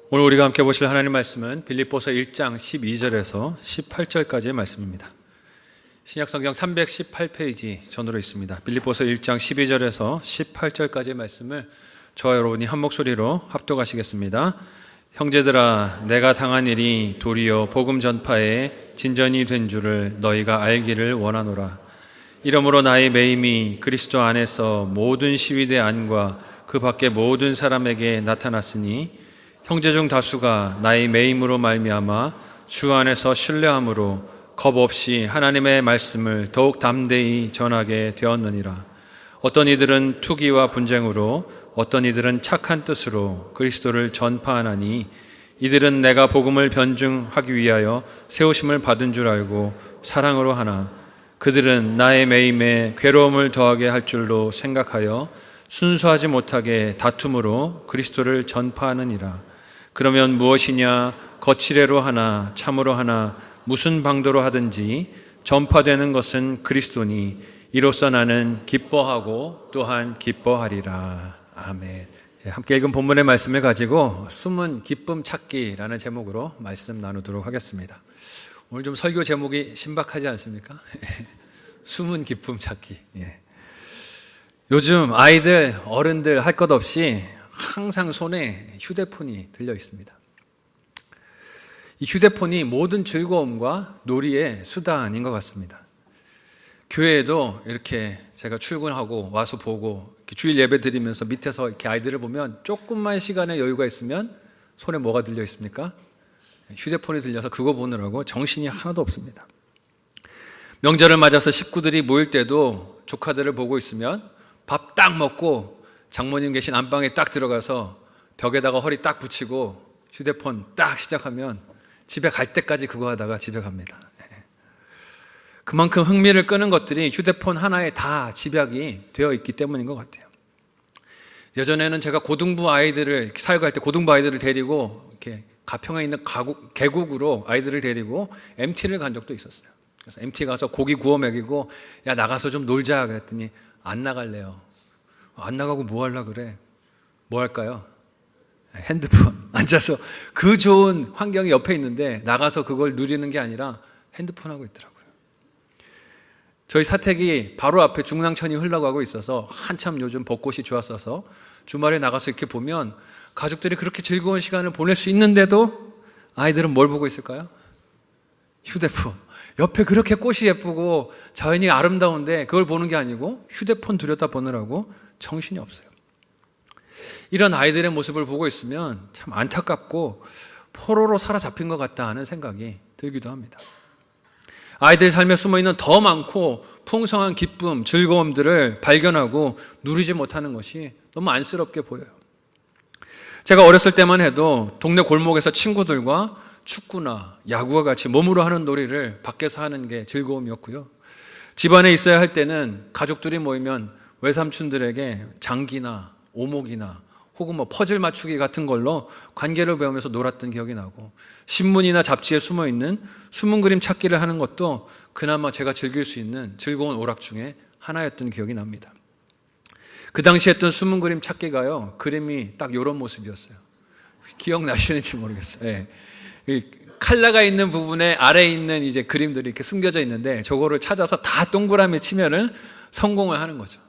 오늘 우리가 함께 보실 하나님 말씀은 빌립보서 1장 12절에서 18절까지의 말씀입니다. 신약성경 318페이지 전으로 있습니다. 빌립보서 1장 12절에서 18절까지의 말씀을 저와 여러분이 한 목소리로 합독하시겠습니다. 형제들아, 내가 당한 일이 도리어 복음 전파에 진전이 된 줄을 너희가 알기를 원하노라. 이러므로 나의 매임이 그리스도 안에서 모든 시위대 안과 그 밖의 모든 사람에게 나타났으니 형제 중 다수가 나의 매임으로 말미암아 주 안에서 신뢰함으로 겁 없이 하나님의 말씀을 더욱 담대히 전하게 되었느니라. 어떤 이들은 투기와 분쟁으로, 어떤 이들은 착한 뜻으로 그리스도를 전파하나니 이들은 내가 복음을 변증하기 위하여 세우심을 받은 줄 알고 사랑으로 하나 그들은 나의 매임에 괴로움을 더하게 할 줄로 생각하여 순수하지 못하게 다툼으로 그리스도를 전파하느니라. 그러면 무엇이냐? 거칠애로 하나 참으로 하나 무슨 방도로 하든지 전파되는 것은 그리스도니 이로써 나는 기뻐하고 또한 기뻐하리라. 아멘. 함께 읽은 본문의 말씀을 가지고 숨은 기쁨 찾기라는 제목으로 말씀 나누도록 하겠습니다. 오늘 좀 설교 제목이 신박하지 않습니까? 숨은 기쁨 찾기. 요즘 아이들, 어른들 할 것 없이 항상 손에 휴대폰이 들려 있습니다. 이 휴대폰이 모든 즐거움과 놀이의 수단인 것 같습니다. 교회에도 이렇게 제가 출근하고 와서 보고 주일 예배 드리면서 밑에서 이렇게 아이들을 보면 조금만 시간의 여유가 있으면 손에 뭐가 들려 있습니까? 휴대폰이 들려서 그거 보느라고 정신이 하나도 없습니다. 명절을 맞아서 식구들이 모일 때도 조카들을 보고 있으면 밥 딱 먹고 장모님 계신 안방에 딱 들어가서 벽에다가 허리 딱 붙이고 휴대폰 딱 시작하면 집에 갈 때까지 그거 하다가 집에 갑니다. 그만큼 흥미를 끄는 것들이 휴대폰 하나에 다 집약이 되어 있기 때문인 것 같아요. 예전에는 제가 고등부 아이들을 사역할 때 고등부 아이들을 데리고 이렇게 가평에 있는 계곡으로 아이들을 데리고 MT를 간 적도 있었어요. 그래서 MT 가서 고기 구워 먹이고 야 나가서 좀 놀자 그랬더니 안 나갈래요. 안 나가고 뭐 하려고 그래? 뭐 할까요? 핸드폰 앉아서 그 좋은 환경이 옆에 있는데 나가서 그걸 누리는 게 아니라 핸드폰 하고 있더라고요. 저희 사택이 바로 앞에 중랑천이 흘러가고 있어서 한참 요즘 벚꽃이 좋았어서 주말에 나가서 이렇게 보면 가족들이 그렇게 즐거운 시간을 보낼 수 있는데도 아이들은 뭘 보고 있을까요? 휴대폰. 옆에 그렇게 꽃이 예쁘고 자연이 아름다운데 그걸 보는 게 아니고 휴대폰 들여다보느라고 정신이 없어요. 이런 아이들의 모습을 보고 있으면 참 안타깝고 포로로 사로잡힌 것 같다 하는 생각이 들기도 합니다. 아이들 삶에 숨어있는 더 많고 풍성한 기쁨, 즐거움들을 발견하고 누리지 못하는 것이 너무 안쓰럽게 보여요. 제가 어렸을 때만 해도 동네 골목에서 친구들과 축구나 야구와 같이 몸으로 하는 놀이를 밖에서 하는 게 즐거움이었고요. 집안에 있어야 할 때는 가족들이 모이면 외삼촌들에게 장기나 오목이나 혹은 퍼즐 맞추기 같은 걸로 관계를 배우면서 놀았던 기억이 나고 신문이나 잡지에 숨어있는 숨은 그림 찾기를 하는 것도 그나마 제가 즐길 수 있는 즐거운 오락 중에 하나였던 기억이 납니다. 그 당시 했던 숨은 그림 찾기가요, 그림이 딱 이런 모습이었어요. 기억나시는지 모르겠어요. 칼라가 있는 부분에 아래에 있는 이제 그림들이 이렇게 숨겨져 있는데 저거를 찾아서 다 동그라미 치면은 성공을 하는 거죠.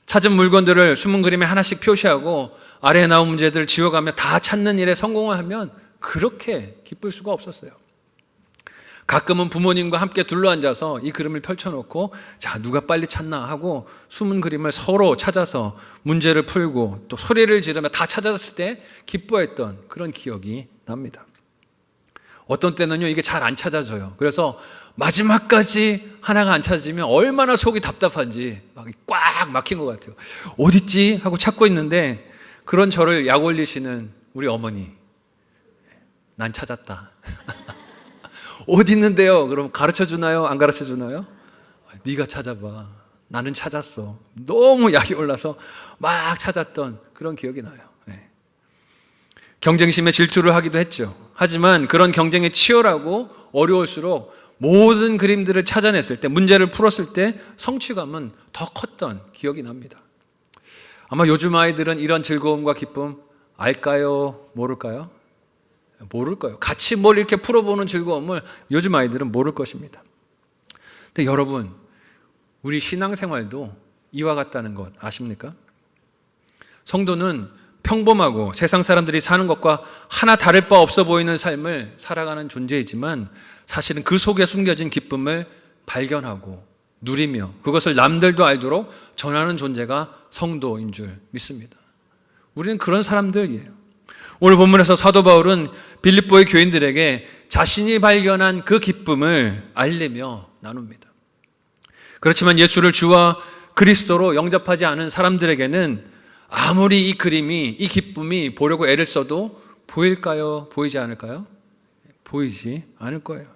찾은 물건들을 숨은 그림에 하나씩 표시하고 아래에 나온 문제들을 지워가며 다 찾는 일에 성공을 하면 그렇게 기쁠 수가 없었어요. 가끔은 부모님과 함께 둘러앉아서 이 그림을 펼쳐놓고 자 누가 빨리 찾나 하고 숨은 그림을 서로 찾아서 문제를 풀고 또 소리를 지르며 다 찾았을 때 기뻐했던 그런 기억이 납니다. 어떤 때는요 이게 잘 안 찾아져요. 그래서 마지막까지 하나가 안 찾아지면 얼마나 속이 답답한지 막 꽉 막힌 것 같아요. 어딨지? 하고 찾고 있는데 그런 저를 약 올리시는 우리 어머니, 난 찾았다. 어디 있는데요? 그럼 가르쳐주나요? 안 가르쳐주나요? 네가 찾아봐. 나는 찾았어. 너무 약이 올라서 막 찾았던 그런 기억이 나요. 경쟁심에 질투를 하기도 했죠. 하지만 그런 경쟁이 치열하고 어려울수록 모든 그림들을 찾아냈을 때, 문제를 풀었을 때 성취감은 더 컸던 기억이 납니다. 아마 요즘 아이들은 이런 즐거움과 기쁨 알까요? 모를까요? 모를 거예요. 같이 뭘 이렇게 풀어보는 즐거움을 요즘 아이들은 모를 것입니다. 근데 여러분, 우리 신앙생활도 이와 같다는 것 아십니까? 성도는 평범하고 세상 사람들이 사는 것과 하나 다를 바 없어 보이는 삶을 살아가는 존재이지만 사실은 그 속에 숨겨진 기쁨을 발견하고 누리며 그것을 남들도 알도록 전하는 존재가 성도인 줄 믿습니다. 우리는 그런 사람들이에요. 오늘 본문에서 사도 바울은 빌립보의 교인들에게 자신이 발견한 그 기쁨을 알리며 나눕니다. 그렇지만 예수를 주와 그리스도로 영접하지 않은 사람들에게는 아무리 이 그림이, 이 기쁨이 보려고 애를 써도 보일까요? 보이지 않을까요? 보이지 않을 거예요.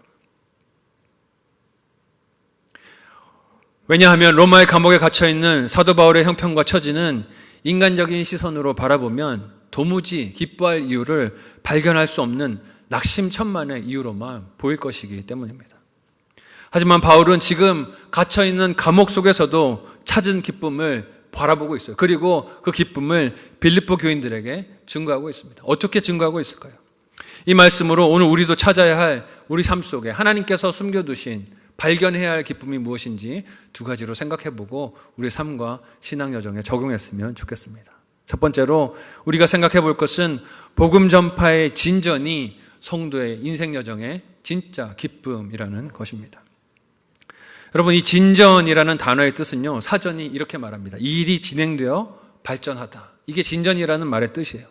왜냐하면 로마의 감옥에 갇혀있는 사도 바울의 형편과 처지는 인간적인 시선으로 바라보면 도무지 기뻐할 이유를 발견할 수 없는 낙심천만의 이유로만 보일 것이기 때문입니다. 하지만 바울은 지금 갇혀있는 감옥 속에서도 찾은 기쁨을 바라보고 있어요. 그리고 그 기쁨을 빌립보 교인들에게 증거하고 있습니다. 어떻게 증거하고 있을까요? 이 말씀으로 오늘 우리도 찾아야 할 우리 삶 속에 하나님께서 숨겨두신 발견해야 할 기쁨이 무엇인지 두 가지로 생각해보고 우리 삶과 신앙 여정에 적용했으면 좋겠습니다. 첫 번째로 우리가 생각해 볼 것은 복음 전파의 진전이 성도의 인생 여정의 진짜 기쁨이라는 것입니다. 여러분, 이 진전이라는 단어의 뜻은요, 사전이 이렇게 말합니다. 일이 진행되어 발전하다. 이게 진전이라는 말의 뜻이에요.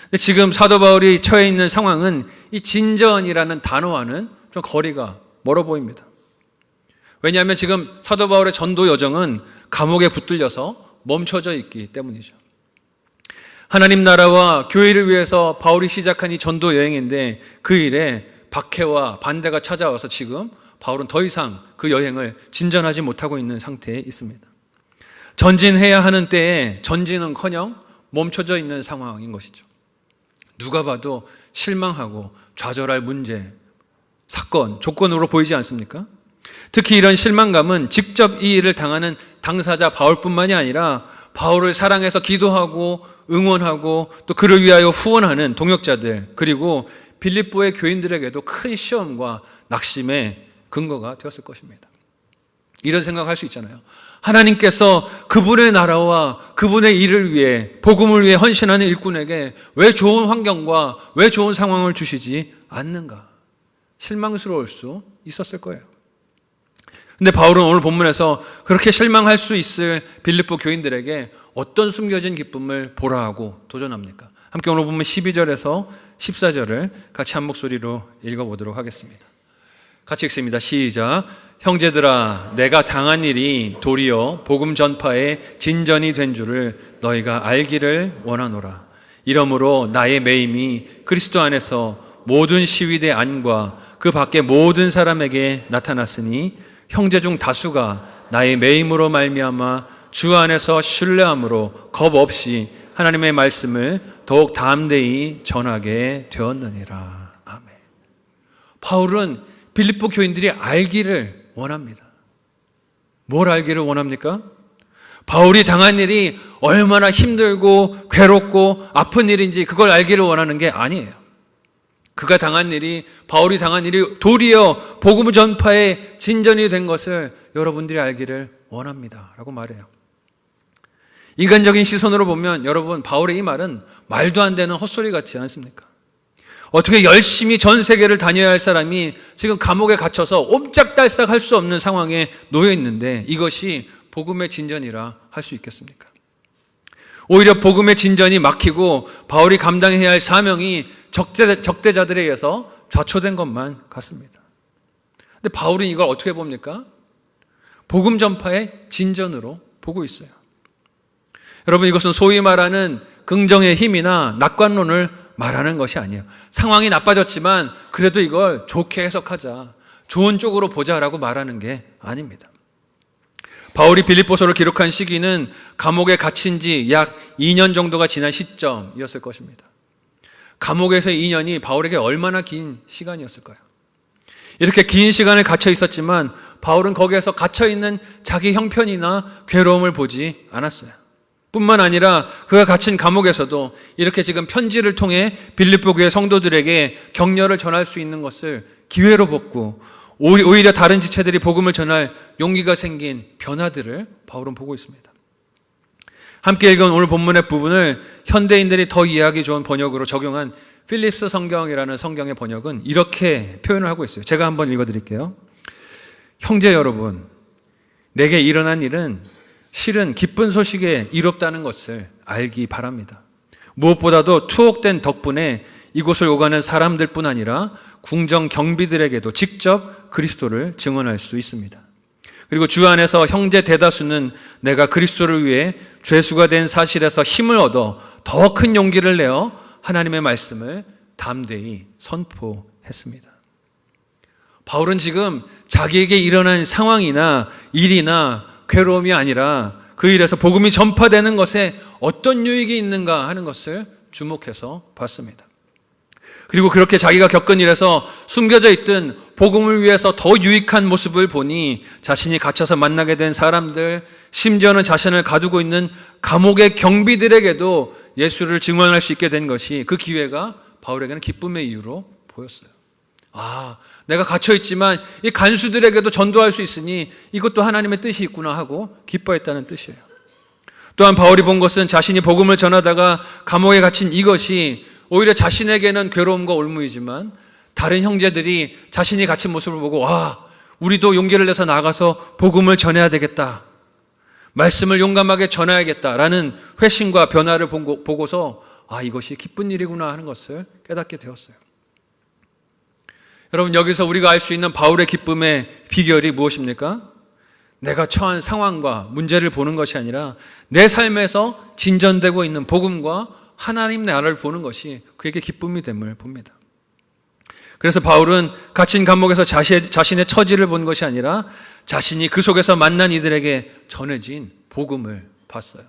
근데 지금 사도 바울이 처해 있는 상황은 이 진전이라는 단어와는 좀 거리가 멀어 보입니다. 왜냐하면 지금 사도 바울의 전도 여정은 감옥에 붙들려서 멈춰져 있기 때문이죠. 하나님 나라와 교회를 위해서 바울이 시작한 이 전도 여행인데 그 일에 박해와 반대가 찾아와서 지금 바울은 더 이상 그 여행을 진전하지 못하고 있는 상태에 있습니다. 전진해야 하는 때에 전진은커녕 멈춰져 있는 상황인 것이죠. 누가 봐도 실망하고 좌절할 문제, 사건, 조건으로 보이지 않습니까? 특히 이런 실망감은 직접 이 일을 당하는 당사자 바울뿐만이 아니라 바울을 사랑해서 기도하고 응원하고 또 그를 위하여 후원하는 동역자들 그리고 빌립보의 교인들에게도 큰 시험과 낙심의 근거가 되었을 것입니다. 이런 생각할 수 있잖아요. 하나님께서 그분의 나라와 그분의 일을 위해 복음을 위해 헌신하는 일꾼에게 왜 좋은 환경과 왜 좋은 상황을 주시지 않는가? 실망스러울 수 있었을 거예요. 근데 바울은 오늘 본문에서 그렇게 실망할 수 있을 빌립보 교인들에게 어떤 숨겨진 기쁨을 보라 하고 도전합니까? 함께 오늘 본문 12절에서 14절을 같이 한 목소리로 읽어보도록 하겠습니다. 같이 읽습니다. 시작. 형제들아, 내가 당한 일이 도리어 복음 전파의 진전이 된 줄을 너희가 알기를 원하노라. 이러므로 나의 매임이 그리스도 안에서 모든 시위대 안과 그 밖의 모든 사람에게 나타났으니 형제 중 다수가 나의 매임으로 말미암아 주 안에서 신뢰함으로 겁 없이 하나님의 말씀을 더욱 담대히 전하게 되었느니라. 아멘. 바울은 빌립보 교인들이 알기를 원합니다. 뭘 알기를 원합니까? 바울이 당한 일이 얼마나 힘들고 괴롭고 아픈 일인지 그걸 알기를 원하는 게 아니에요. 그가 당한 일이, 바울이 당한 일이 도리어 복음 전파의 진전이 된 것을 여러분들이 알기를 원합니다 라고 말해요. 인간적인 시선으로 보면 여러분, 바울의 이 말은 말도 안 되는 헛소리 같지 않습니까? 어떻게 열심히 전 세계를 다녀야 할 사람이 지금 감옥에 갇혀서 옴짝달싹 할 수 없는 상황에 놓여 있는데 이것이 복음의 진전이라 할 수 있겠습니까? 오히려 복음의 진전이 막히고 바울이 감당해야 할 사명이 적대자들에 의해서 좌초된 것만 같습니다. 근데 바울은 이걸 어떻게 봅니까? 복음 전파의 진전으로 보고 있어요. 여러분, 이것은 소위 말하는 긍정의 힘이나 낙관론을 말하는 것이 아니에요. 상황이 나빠졌지만 그래도 이걸 좋게 해석하자, 좋은 쪽으로 보자라고 말하는 게 아닙니다. 바울이 빌립보서를 기록한 시기는 감옥에 갇힌 지 약 2년 정도가 지난 시점이었을 것입니다. 감옥에서의 2년이 바울에게 얼마나 긴 시간이었을까요? 이렇게 긴 시간을 갇혀 있었지만 바울은 거기에서 갇혀 있는 자기 형편이나 괴로움을 보지 않았어요. 뿐만 아니라 그가 갇힌 감옥에서도 이렇게 지금 편지를 통해 빌립보 교회 성도들에게 격려를 전할 수 있는 것을 기회로 봤고, 오히려 다른 지체들이 복음을 전할 용기가 생긴 변화들을 바울은 보고 있습니다. 함께 읽은 오늘 본문의 부분을 현대인들이 더 이해하기 좋은 번역으로 적용한 필립스 성경이라는 성경의 번역은 이렇게 표현을 하고 있어요. 제가 한번 읽어드릴게요. 형제 여러분, 내게 일어난 일은 실은 기쁜 소식에 이롭다는 것을 알기 바랍니다. 무엇보다도 투옥된 덕분에 이곳을 오가는 사람들뿐 아니라 궁정 경비들에게도 직접 그리스도를 증언할 수 있습니다. 그리고 주 안에서 형제 대다수는 내가 그리스도를 위해 죄수가 된 사실에서 힘을 얻어 더 큰 용기를 내어 하나님의 말씀을 담대히 선포했습니다. 바울은 지금 자기에게 일어난 상황이나 일이나 괴로움이 아니라 그 일에서 복음이 전파되는 것에 어떤 유익이 있는가 하는 것을 주목해서 봤습니다. 그리고 그렇게 자기가 겪은 일에서 숨겨져 있던 복음을 위해서 더 유익한 모습을 보니 자신이 갇혀서 만나게 된 사람들, 심지어는 자신을 가두고 있는 감옥의 경비들에게도 예수를 증언할 수 있게 된 것이, 그 기회가 바울에게는 기쁨의 이유로 보였어요. 내가 갇혀있지만 이 간수들에게도 전도할 수 있으니 이것도 하나님의 뜻이 있구나 하고 기뻐했다는 뜻이에요. 또한 바울이 본 것은 자신이 복음을 전하다가 감옥에 갇힌 이것이 오히려 자신에게는 괴로움과 올무이지만 다른 형제들이 자신이 갇힌 모습을 보고 우리도 용기를 내서 나가서 복음을 전해야 되겠다, 말씀을 용감하게 전해야겠다라는 회심과 변화를 보고서 이것이 기쁜 일이구나 하는 것을 깨닫게 되었어요. 여러분, 여기서 우리가 알 수 있는 바울의 기쁨의 비결이 무엇입니까? 내가 처한 상황과 문제를 보는 것이 아니라 내 삶에서 진전되고 있는 복음과 하나님 나라를 보는 것이 그에게 기쁨이 됨을 봅니다. 그래서 바울은 갇힌 감옥에서 자신의 처지를 본 것이 아니라 자신이 그 속에서 만난 이들에게 전해진 복음을 봤어요.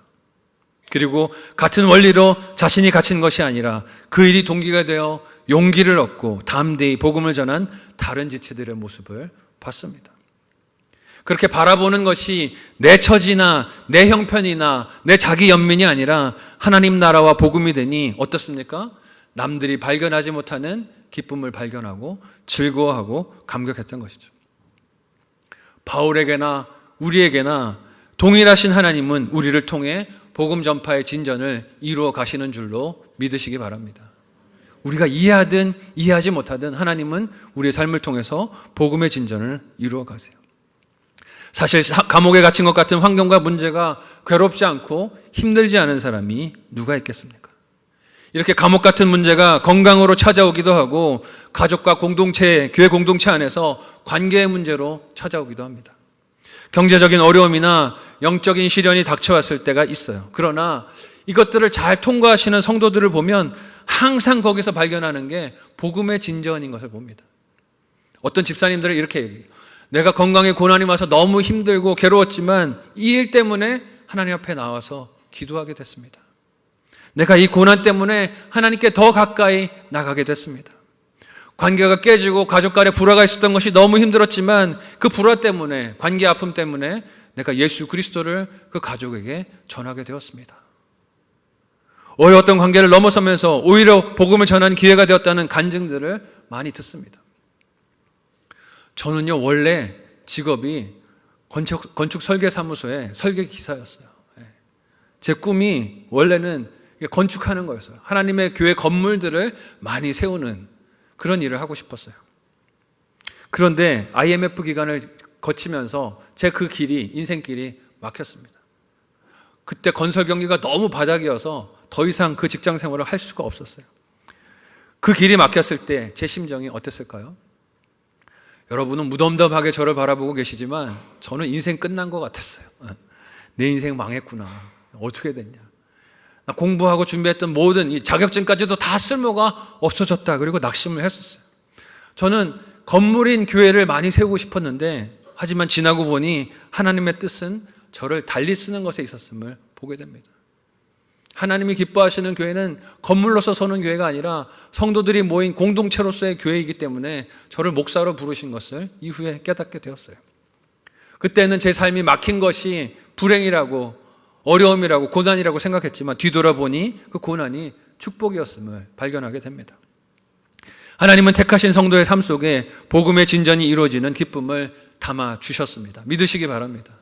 그리고 같은 원리로 자신이 갇힌 것이 아니라 그 일이 동기가 되어 용기를 얻고 담대히 복음을 전한 다른 지체들의 모습을 봤습니다. 그렇게 바라보는 것이 내 처지나 내 형편이나 내 자기 연민이 아니라 하나님 나라와 복음이 되니 어떻습니까? 남들이 발견하지 못하는 기쁨을 발견하고 즐거워하고 감격했던 것이죠. 바울에게나 우리에게나 동일하신 하나님은 우리를 통해 복음 전파의 진전을 이루어 가시는 줄로 믿으시기 바랍니다. 우리가 이해하든 이해하지 못하든 하나님은 우리의 삶을 통해서 복음의 진전을 이루어 가세요. 사실 감옥에 갇힌 것 같은 환경과 문제가 괴롭지 않고 힘들지 않은 사람이 누가 있겠습니까? 이렇게 감옥 같은 문제가 건강으로 찾아오기도 하고 가족과 공동체, 교회 공동체 안에서 관계의 문제로 찾아오기도 합니다. 경제적인 어려움이나 영적인 시련이 닥쳐왔을 때가 있어요. 그러나 이것들을 잘 통과하시는 성도들을 보면 항상 거기서 발견하는 게 복음의 진전인 것을 봅니다. 어떤 집사님들은 이렇게 얘기해요. 내가 건강에 고난이 와서 너무 힘들고 괴로웠지만 이 일 때문에 하나님 앞에 나와서 기도하게 됐습니다. 내가 이 고난 때문에 하나님께 더 가까이 나가게 됐습니다. 관계가 깨지고 가족 간에 불화가 있었던 것이 너무 힘들었지만 그 불화 때문에, 관계 아픔 때문에 내가 예수 그리스도를 그 가족에게 전하게 되었습니다. 오히려 어떤 관계를 넘어서면서 오히려 복음을 전하는 기회가 되었다는 간증들을 많이 듣습니다. 저는요, 원래 직업이 건축 설계사무소의 설계기사였어요. 제 꿈이 원래는 건축하는 거였어요. 하나님의 교회 건물들을 많이 세우는 그런 일을 하고 싶었어요. 그런데 IMF 기간을 거치면서 제 그 길이, 인생길이 막혔습니다. 그때 건설 경기가 너무 바닥이어서 더 이상 그 직장 생활을 할 수가 없었어요. 그 길이 막혔을 때 제 심정이 어땠을까요? 여러분은 무덤덤하게 저를 바라보고 계시지만 저는 인생 끝난 것 같았어요. 내 인생 망했구나. 어떻게 됐냐. 나 공부하고 준비했던 모든 이 자격증까지도 다 쓸모가 없어졌다. 그리고 낙심을 했었어요. 저는 건물인 교회를 많이 세우고 싶었는데 하지만 지나고 보니 하나님의 뜻은 저를 달리 쓰는 것에 있었음을 보게 됩니다. 하나님이 기뻐하시는 교회는 건물로서 서는 교회가 아니라 성도들이 모인 공동체로서의 교회이기 때문에 저를 목사로 부르신 것을 이후에 깨닫게 되었어요. 그때는 제 삶이 막힌 것이 불행이라고 어려움이라고 고난이라고 생각했지만 뒤돌아보니 그 고난이 축복이었음을 발견하게 됩니다. 하나님은 택하신 성도의 삶 속에 복음의 진전이 이루어지는 기쁨을 담아 주셨습니다. 믿으시기 바랍니다.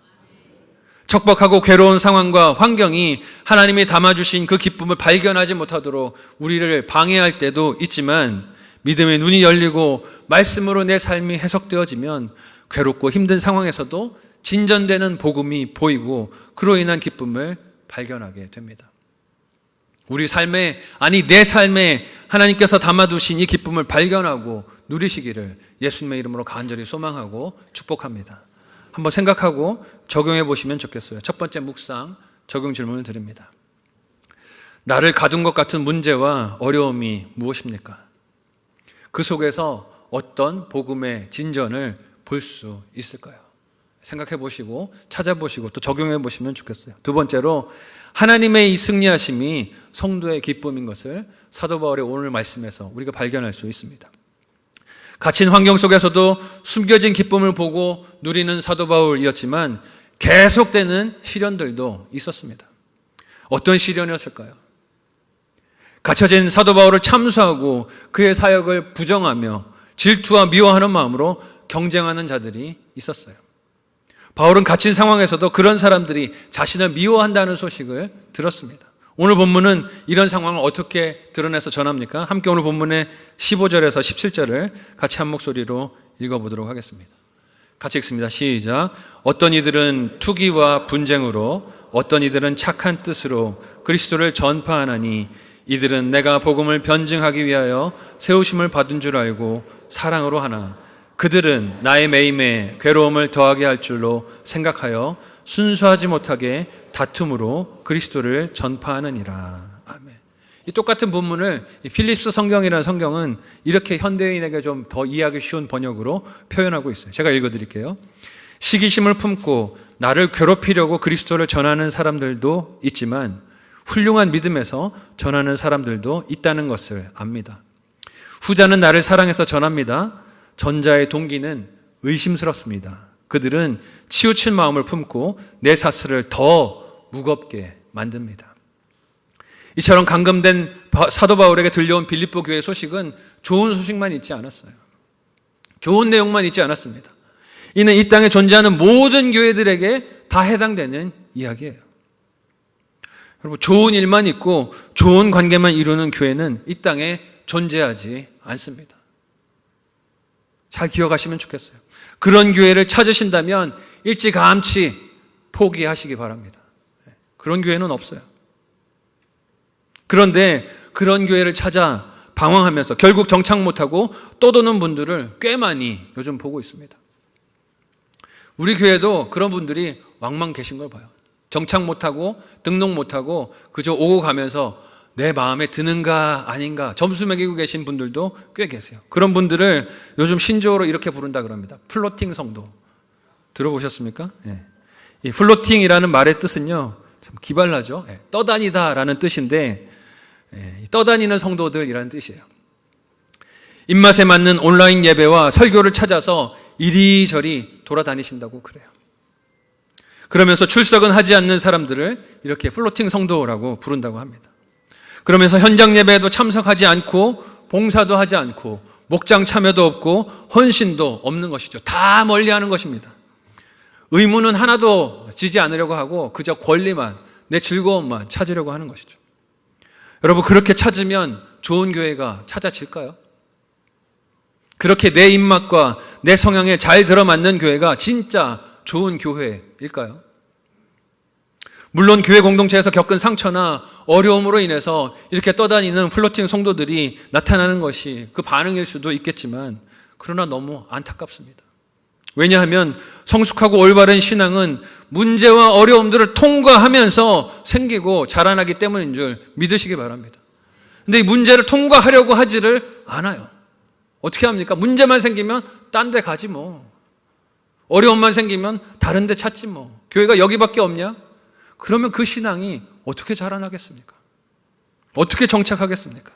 척박하고 괴로운 상황과 환경이 하나님이 담아주신 그 기쁨을 발견하지 못하도록 우리를 방해할 때도 있지만, 믿음의 눈이 열리고 말씀으로 내 삶이 해석되어지면 괴롭고 힘든 상황에서도 진전되는 복음이 보이고 그로 인한 기쁨을 발견하게 됩니다. 우리 삶에, 아니 내 삶에 하나님께서 담아두신 이 기쁨을 발견하고 누리시기를 예수님의 이름으로 간절히 소망하고 축복합니다. 한번 생각하고 적용해 보시면 좋겠어요. 첫 번째 묵상, 적용 질문을 드립니다. 나를 가둔 것 같은 문제와 어려움이 무엇입니까? 그 속에서 어떤 복음의 진전을 볼 수 있을까요? 생각해 보시고 찾아보시고 또 적용해 보시면 좋겠어요. 두 번째로, 하나님의 이 승리하심이 성도의 기쁨인 것을 사도 바울의 오늘 말씀에서 우리가 발견할 수 있습니다. 갇힌 환경 속에서도 숨겨진 기쁨을 보고 누리는 사도 바울이었지만 계속되는 시련들도 있었습니다. 어떤 시련이었을까요? 갇혀진 사도 바울을 참수하고 그의 사역을 부정하며 질투와 미워하는 마음으로 경쟁하는 자들이 있었어요. 바울은 갇힌 상황에서도 그런 사람들이 자신을 미워한다는 소식을 들었습니다. 오늘 본문은 이런 상황을 어떻게 드러내서 전합니까? 함께 오늘 본문의 15절에서 17절을 같이 한 목소리로 읽어보도록 하겠습니다. 같이 읽습니다. 시작. 어떤 이들은 투기와 분쟁으로, 어떤 이들은 착한 뜻으로 그리스도를 전파하나니, 이들은 내가 복음을 변증하기 위하여 세우심을 받은 줄 알고 사랑으로 하나, 그들은 나의 매임에 괴로움을 더하게 할 줄로 생각하여 순수하지 못하게 다툼으로 그리스도를 전파하느니라. 아멘. 이 똑같은 본문을 필립스 성경이라는 성경은 이렇게 현대인에게 좀 더 이해하기 쉬운 번역으로 표현하고 있어요. 제가 읽어드릴게요. 시기심을 품고 나를 괴롭히려고 그리스도를 전하는 사람들도 있지만 훌륭한 믿음에서 전하는 사람들도 있다는 것을 압니다. 후자는 나를 사랑해서 전합니다. 전자의 동기는 의심스럽습니다. 그들은 치우친 마음을 품고 내 사슬을 더 무겁게 만듭니다. 이처럼 감금된 사도 바울에게 들려온 빌립보 교회 소식은 좋은 소식만 있지 않았어요. 좋은 내용만 있지 않았습니다. 이는 이 땅에 존재하는 모든 교회들에게 다 해당되는 이야기예요. 여러분, 좋은 일만 있고 좋은 관계만 이루는 교회는 이 땅에 존재하지 않습니다. 잘 기억하시면 좋겠어요. 그런 교회를 찾으신다면 일찌감치 포기하시기 바랍니다. 그런 교회는 없어요. 그런데 그런 교회를 찾아 방황하면서 결국 정착 못하고 떠도는 분들을 꽤 많이 요즘 보고 있습니다. 우리 교회도 그런 분들이 왕왕 계신 걸 봐요. 정착 못하고 등록 못하고 그저 오고 가면서 내 마음에 드는가 아닌가 점수 매기고 계신 분들도 꽤 계세요. 그런 분들을 요즘 신조어로 이렇게 부른다 그럽니다. 플로팅 성도. 들어보셨습니까? 예. 이 플로팅이라는 말의 뜻은요, 참 기발하죠. 예. 떠다니다라는 뜻인데, 떠다니는 성도들이라는 뜻이에요. 입맛에 맞는 온라인 예배와 설교를 찾아서 이리저리 돌아다니신다고 그래요. 그러면서 출석은 하지 않는 사람들을 이렇게 플로팅 성도라고 부른다고 합니다. 그러면서 현장 예배에도 참석하지 않고 봉사도 하지 않고 목장 참여도 없고 헌신도 없는 것이죠. 다 멀리하는 것입니다. 의무는 하나도 지지 않으려고 하고 그저 권리만, 내 즐거움만 찾으려고 하는 것이죠. 여러분, 그렇게 찾으면 좋은 교회가 찾아질까요? 그렇게 내 입맛과 내 성향에 잘 들어맞는 교회가 진짜 좋은 교회일까요? 물론 교회 공동체에서 겪은 상처나 어려움으로 인해서 이렇게 떠다니는 플로팅 성도들이 나타나는 것이 그 반응일 수도 있겠지만, 그러나 너무 안타깝습니다. 왜냐하면 성숙하고 올바른 신앙은 문제와 어려움들을 통과하면서 생기고 자라나기 때문인 줄 믿으시기 바랍니다. 근데 이 문제를 통과하려고 하지를 않아요. 어떻게 합니까? 문제만 생기면 딴 데 가지 뭐. 어려움만 생기면 다른 데 찾지 뭐. 교회가 여기밖에 없냐? 그러면 그 신앙이 어떻게 자라나겠습니까? 어떻게 정착하겠습니까?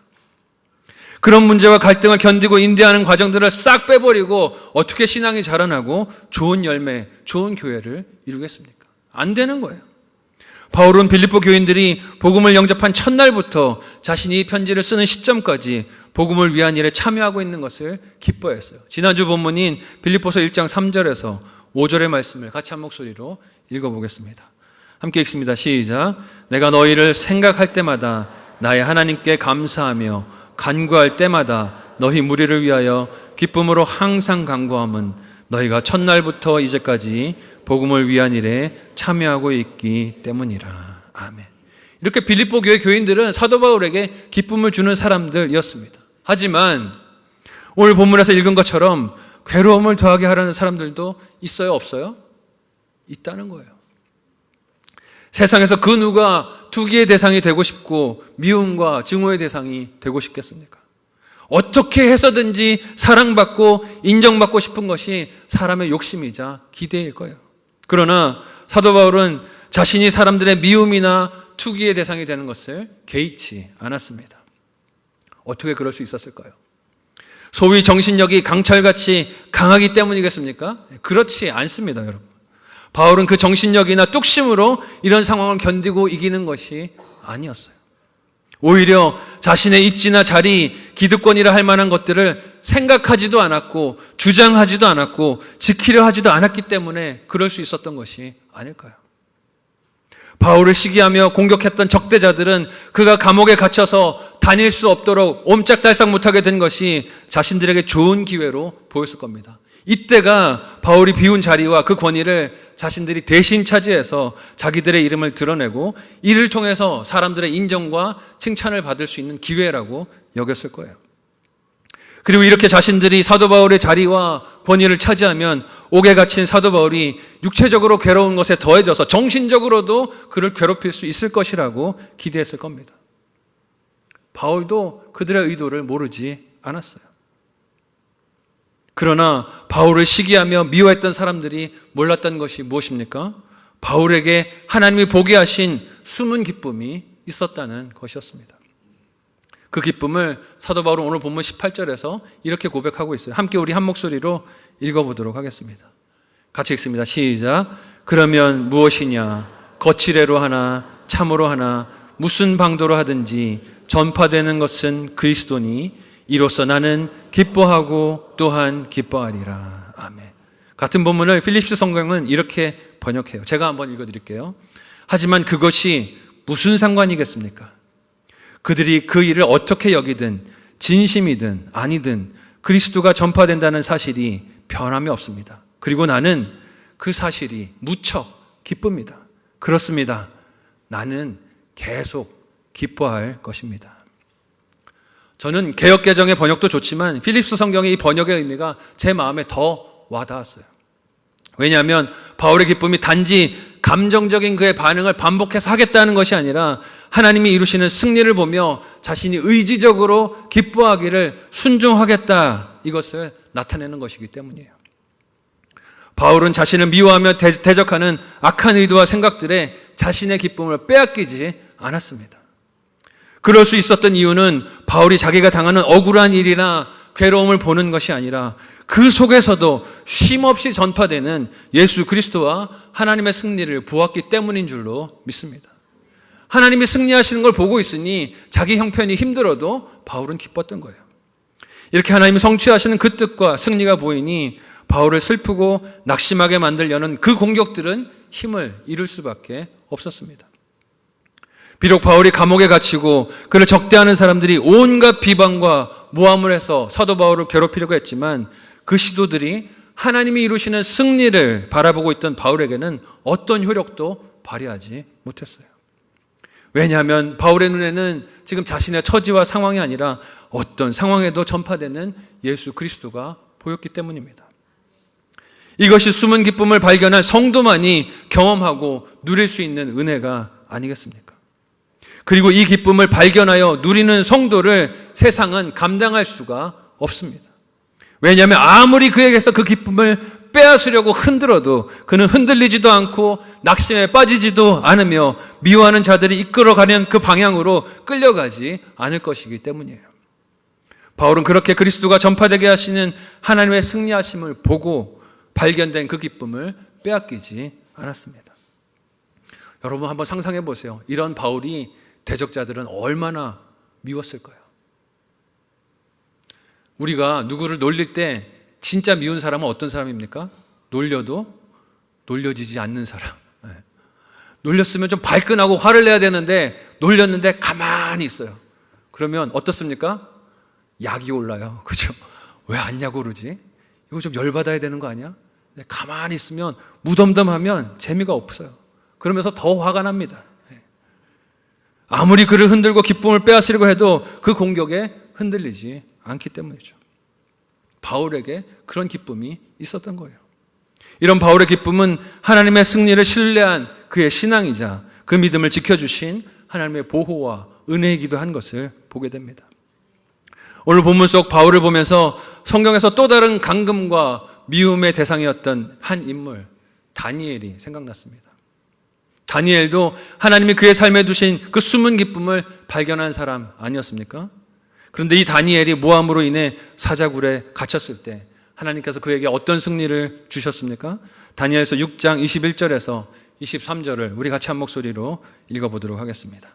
그런 문제와 갈등을 견디고 인내하는 과정들을 싹 빼버리고 어떻게 신앙이 자라나고 좋은 열매, 좋은 교회를 이루겠습니까? 안 되는 거예요. 바울은 빌립보 교인들이 복음을 영접한 첫날부터 자신이 이 편지를 쓰는 시점까지 복음을 위한 일에 참여하고 있는 것을 기뻐했어요. 지난주 본문인 빌립보서 1장 3절에서 5절의 말씀을 같이 한 목소리로 읽어보겠습니다. 함께 읽습니다. 시작. 내가 너희를 생각할 때마다 나의 하나님께 감사하며 간구할 때마다 너희 무리를 위하여 기쁨으로 항상 간구함은 너희가 첫날부터 이제까지 복음을 위한 일에 참여하고 있기 때문이라. 아멘. 이렇게 빌립보 교회 교인들은 사도 바울에게 기쁨을 주는 사람들이었습니다. 하지만 오늘 본문에서 읽은 것처럼 괴로움을 더하게 하려는 사람들도 있어요, 없어요? 있다는 거예요. 세상에서 그 누가 투기의 대상이 되고 싶고 미움과 증오의 대상이 되고 싶겠습니까? 어떻게 해서든지 사랑받고 인정받고 싶은 것이 사람의 욕심이자 기대일 거예요. 그러나 사도 바울은 자신이 사람들의 미움이나 투기의 대상이 되는 것을 개의치 않았습니다. 어떻게 그럴 수 있었을까요? 소위 정신력이 강철같이 강하기 때문이겠습니까? 그렇지 않습니다, 여러분. 바울은 그 정신력이나 뚝심으로 이런 상황을 견디고 이기는 것이 아니었어요. 오히려 자신의 입지나 자리, 기득권이라 할 만한 것들을 생각하지도 않았고 주장하지도 않았고 지키려 하지도 않았기 때문에 그럴 수 있었던 것이 아닐까요? 바울을 시기하며 공격했던 적대자들은 그가 감옥에 갇혀서 다닐 수 없도록 옴짝달싹 못하게 된 것이 자신들에게 좋은 기회로 보였을 겁니다. 이때가 바울이 비운 자리와 그 권위를 자신들이 대신 차지해서 자기들의 이름을 드러내고 이를 통해서 사람들의 인정과 칭찬을 받을 수 있는 기회라고 여겼을 거예요. 그리고 이렇게 자신들이 사도 바울의 자리와 권위를 차지하면 옥에 갇힌 사도 바울이 육체적으로 괴로운 것에 더해져서 정신적으로도 그를 괴롭힐 수 있을 것이라고 기대했을 겁니다. 바울도 그들의 의도를 모르지 않았어요. 그러나 바울을 시기하며 미워했던 사람들이 몰랐던 것이 무엇입니까? 바울에게 하나님이 보게 하신 숨은 기쁨이 있었다는 것이었습니다. 그 기쁨을 사도 바울은 오늘 본문 18절에서 이렇게 고백하고 있어요. 함께 우리 한 목소리로 읽어보도록 하겠습니다. 같이 읽습니다. 시작. 그러면 무엇이냐? 거칠애로 하나 참으로 하나 무슨 방도로 하든지 전파되는 것은 그리스도니 이로써 나는 기뻐하고 또한 기뻐하리라. 아멘. 같은 본문을 필립스 성경은 이렇게 번역해요. 제가 한번 읽어드릴게요. 하지만 그것이 무슨 상관이겠습니까? 그들이 그 일을 어떻게 여기든 진심이든 아니든 그리스도가 전파된다는 사실이 변함이 없습니다. 그리고 나는 그 사실이 무척 기쁩니다. 그렇습니다. 나는 계속 기뻐할 것입니다. 저는 개역개정의 번역도 좋지만 필립스 성경의 이 번역의 의미가 제 마음에 더 와닿았어요. 왜냐하면 바울의 기쁨이 단지 감정적인 그의 반응을 반복해서 하겠다는 것이 아니라 하나님이 이루시는 승리를 보며 자신이 의지적으로 기뻐하기를 순종하겠다, 이것을 나타내는 것이기 때문이에요. 바울은 자신을 미워하며 대적하는 악한 의도와 생각들에 자신의 기쁨을 빼앗기지 않았습니다. 그럴 수 있었던 이유는 바울이 자기가 당하는 억울한 일이나 괴로움을 보는 것이 아니라 그 속에서도 쉼없이 전파되는 예수 그리스도와 하나님의 승리를 보았기 때문인 줄로 믿습니다. 하나님이 승리하시는 걸 보고 있으니 자기 형편이 힘들어도 바울은 기뻤던 거예요. 이렇게 하나님이 성취하시는 그 뜻과 승리가 보이니 바울을 슬프고 낙심하게 만들려는 그 공격들은 힘을 잃을 수밖에 없었습니다. 비록 바울이 감옥에 갇히고 그를 적대하는 사람들이 온갖 비방과 모함을 해서 사도 바울을 괴롭히려고 했지만 그 시도들이 하나님이 이루시는 승리를 바라보고 있던 바울에게는 어떤 효력도 발휘하지 못했어요. 왜냐하면 바울의 눈에는 지금 자신의 처지와 상황이 아니라 어떤 상황에도 전파되는 예수 그리스도가 보였기 때문입니다. 이것이 숨은 기쁨을 발견한 성도만이 경험하고 누릴 수 있는 은혜가 아니겠습니까? 그리고 이 기쁨을 발견하여 누리는 성도를 세상은 감당할 수가 없습니다. 왜냐하면 아무리 그에게서 그 기쁨을 빼앗으려고 흔들어도 그는 흔들리지도 않고 낙심에 빠지지도 않으며 미워하는 자들이 이끌어가는 그 방향으로 끌려가지 않을 것이기 때문이에요. 바울은 그렇게 그리스도가 전파되게 하시는 하나님의 승리하심을 보고 발견된 그 기쁨을 빼앗기지 않았습니다. 여러분 한번 상상해 보세요. 이런 바울이 대적자들은 얼마나 미웠을까요? 우리가 누구를 놀릴 때 진짜 미운 사람은 어떤 사람입니까? 놀려도 놀려지지 않는 사람. 놀렸으면 좀 발끈하고 화를 내야 되는데 놀렸는데 가만히 있어요. 그러면 어떻습니까? 약이 올라요. 그죠? 왜 안냐고 그러지? 이거 좀 열받아야 되는 거 아니야? 가만히 있으면 무덤덤하면 재미가 없어요. 그러면서 더 화가 납니다. 아무리 그를 흔들고 기쁨을 빼앗으려고 해도 그 공격에 흔들리지 않기 때문이죠. 바울에게 그런 기쁨이 있었던 거예요. 이런 바울의 기쁨은 하나님의 승리를 신뢰한 그의 신앙이자 그 믿음을 지켜주신 하나님의 보호와 은혜이기도 한 것을 보게 됩니다. 오늘 본문 속 바울을 보면서 성경에서 또 다른 감금과 미움의 대상이었던 한 인물, 다니엘이 생각났습니다. 다니엘도 하나님이 그의 삶에 두신 그 숨은 기쁨을 발견한 사람 아니었습니까? 그런데 이 다니엘이 모함으로 인해 사자굴에 갇혔을 때 하나님께서 그에게 어떤 승리를 주셨습니까? 다니엘서 6장 21절에서 23절을 우리 같이 한 목소리로 읽어보도록 하겠습니다.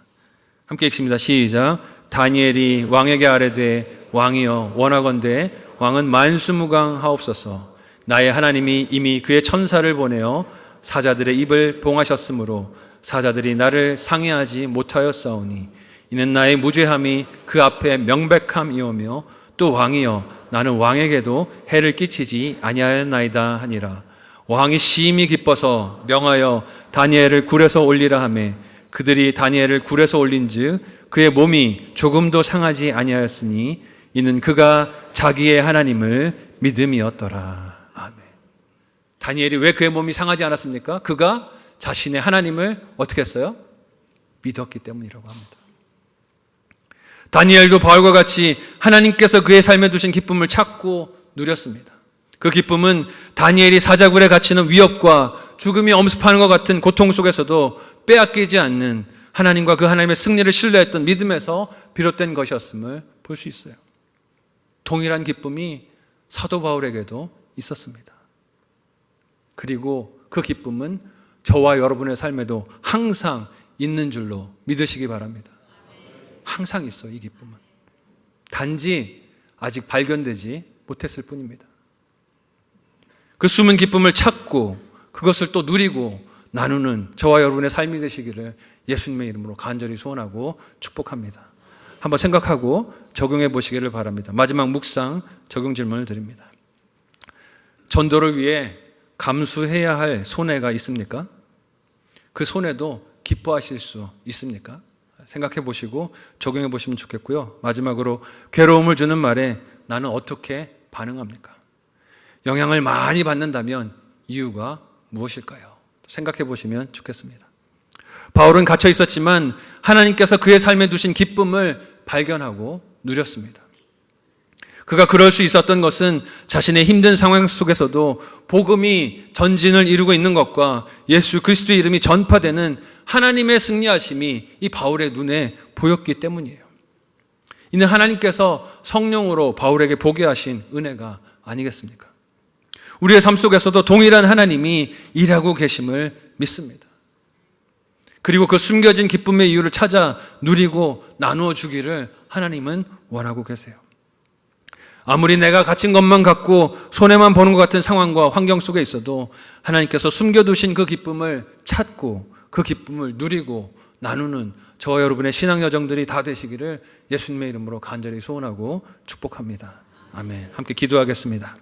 함께 읽습니다. 시작. 다니엘이 왕에게 아뢰되 왕이여 원하건대 왕은 만수무강하옵소서. 나의 하나님이 이미 그의 천사를 보내어 사자들의 입을 봉하셨으므로 사자들이 나를 상해하지 못하였사오니 이는 나의 무죄함이 그 앞에 명백함이오며 또 왕이여 나는 왕에게도 해를 끼치지 아니하였나이다 하니라. 왕이 심히 기뻐서 명하여 다니엘을 굴에서 올리라 하매 그들이 다니엘을 굴에서 올린즉 그의 몸이 조금도 상하지 아니하였으니 이는 그가 자기의 하나님을 믿음이었더라. 아멘. 다니엘이 왜 그의 몸이 상하지 않았습니까? 그가 자신의 하나님을 어떻게 했어요? 믿었기 때문이라고 합니다. 다니엘도 바울과 같이 하나님께서 그의 삶에 두신 기쁨을 찾고 누렸습니다. 그 기쁨은 다니엘이 사자굴에 갇히는 위협과 죽음이 엄습하는 것 같은 고통 속에서도 빼앗기지 않는 하나님과 그 하나님의 승리를 신뢰했던 믿음에서 비롯된 것이었음을 볼 수 있어요. 동일한 기쁨이 사도 바울에게도 있었습니다. 그리고 그 기쁨은 저와 여러분의 삶에도 항상 있는 줄로 믿으시기 바랍니다. 항상 있어요, 이 기쁨은. 단지 아직 발견되지 못했을 뿐입니다. 그 숨은 기쁨을 찾고 그것을 또 누리고 나누는 저와 여러분의 삶이 되시기를 예수님의 이름으로 간절히 소원하고 축복합니다. 한번 생각하고 적용해 보시기를 바랍니다. 마지막 묵상 적용 질문을 드립니다. 전도를 위해 감수해야 할 손해가 있습니까? 그 손해도 기뻐하실 수 있습니까? 생각해 보시고 적용해 보시면 좋겠고요. 마지막으로 괴로움을 주는 말에 나는 어떻게 반응합니까? 영향을 많이 받는다면 이유가 무엇일까요? 생각해 보시면 좋겠습니다. 바울은 갇혀 있었지만 하나님께서 그의 삶에 두신 기쁨을 발견하고 누렸습니다. 그가 그럴 수 있었던 것은 자신의 힘든 상황 속에서도 복음이 전진을 이루고 있는 것과 예수 그리스도의 이름이 전파되는 하나님의 승리하심이 이 바울의 눈에 보였기 때문이에요. 이는 하나님께서 성령으로 바울에게 보게 하신 은혜가 아니겠습니까? 우리의 삶 속에서도 동일한 하나님이 일하고 계심을 믿습니다. 그리고 그 숨겨진 기쁨의 이유를 찾아 누리고 나누어 주기를 하나님은 원하고 계세요. 아무리 내가 갇힌 것만 갖고 손해만 보는 것 같은 상황과 환경 속에 있어도 하나님께서 숨겨두신 그 기쁨을 찾고 그 기쁨을 누리고 나누는 저와 여러분의 신앙 여정들이 다 되시기를 예수님의 이름으로 간절히 소원하고 축복합니다. 아멘. 함께 기도하겠습니다.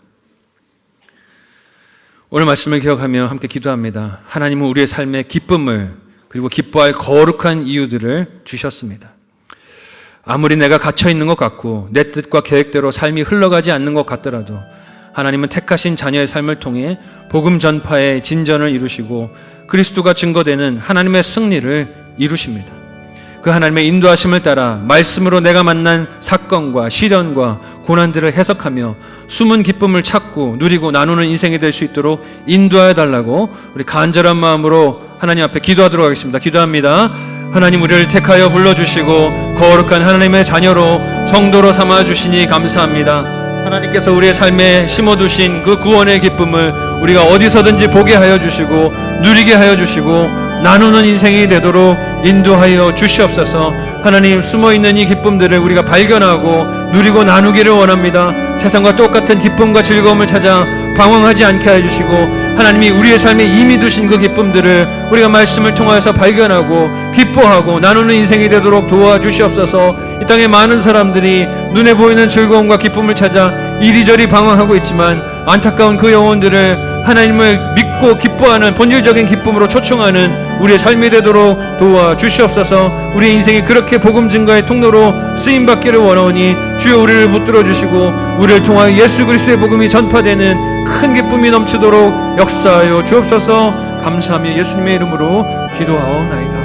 오늘 말씀을 기억하며 함께 기도합니다. 하나님은 우리의 삶에 기쁨을 그리고 기뻐할 거룩한 이유들을 주셨습니다. 아무리 내가 갇혀 있는 것 같고 내 뜻과 계획대로 삶이 흘러가지 않는 것 같더라도 하나님은 택하신 자녀의 삶을 통해 복음 전파의 진전을 이루시고 그리스도가 증거되는 하나님의 승리를 이루십니다. 그 하나님의 인도하심을 따라 말씀으로 내가 만난 사건과 시련과 고난들을 해석하며 숨은 기쁨을 찾고 누리고 나누는 인생이 될 수 있도록 인도하여 달라고 우리 간절한 마음으로 하나님 앞에 기도하도록 하겠습니다. 기도합니다. 하나님, 우리를 택하여 불러주시고 거룩한 하나님의 자녀로 성도로 삼아주시니 감사합니다. 하나님께서 우리의 삶에 심어두신 그 구원의 기쁨을 우리가 어디서든지 보게 하여 주시고 누리게 하여 주시고 나누는 인생이 되도록 인도하여 주시옵소서. 하나님, 숨어있는 이 기쁨들을 우리가 발견하고 누리고 나누기를 원합니다. 세상과 똑같은 기쁨과 즐거움을 찾아 방황하지 않게 해주시고, 하나님이 우리의 삶에 이미 두신 그 기쁨들을 우리가 말씀을 통하여서 발견하고 기뻐하고 나누는 인생이 되도록 도와주시옵소서. 이 땅에 많은 사람들이 눈에 보이는 즐거움과 기쁨을 찾아 이리저리 방황하고 있지만, 안타까운 그 영혼들을 하나님을 믿고 기뻐하는 본질적인 기쁨으로 초청하는 우리의 삶이 되도록 도와주시옵소서. 우리의 인생이 그렇게 복음 증거의 통로로 쓰임받기를 원하오니 주여 우리를 붙들어 주시고, 우리를 통하여 예수 그리스도의 복음이 전파되는 큰 기쁨이 넘치도록 역사하여 주옵소서. 감사하며 예수님의 이름으로 기도하옵나이다.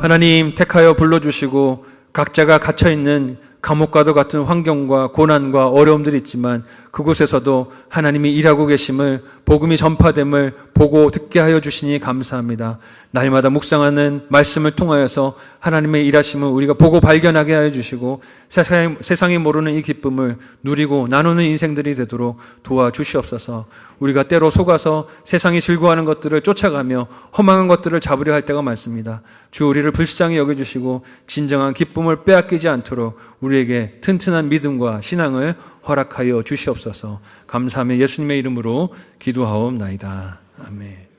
하나님, 택하여 불러주시고 각자가 갇혀있는 감옥과도 같은 환경과 고난과 어려움들이 있지만 그곳에서도 하나님이 일하고 계심을, 복음이 전파됨을 보고 듣게 하여 주시니 감사합니다. 날마다 묵상하는 말씀을 통하여서 하나님의 일하심을 우리가 보고 발견하게 하여 주시고, 세상이 모르는 이 기쁨을 누리고 나누는 인생들이 되도록 도와주시옵소서. 우리가 때로 속아서 세상이 즐거워하는 것들을 쫓아가며 허망한 것들을 잡으려 할 때가 많습니다. 주, 우리를 불쌍히 여겨주시고 진정한 기쁨을 빼앗기지 않도록 우리에게 튼튼한 믿음과 신앙을 허락하여 주시옵소서. 감사하며 예수님의 이름으로 기도하옵나이다. 아멘.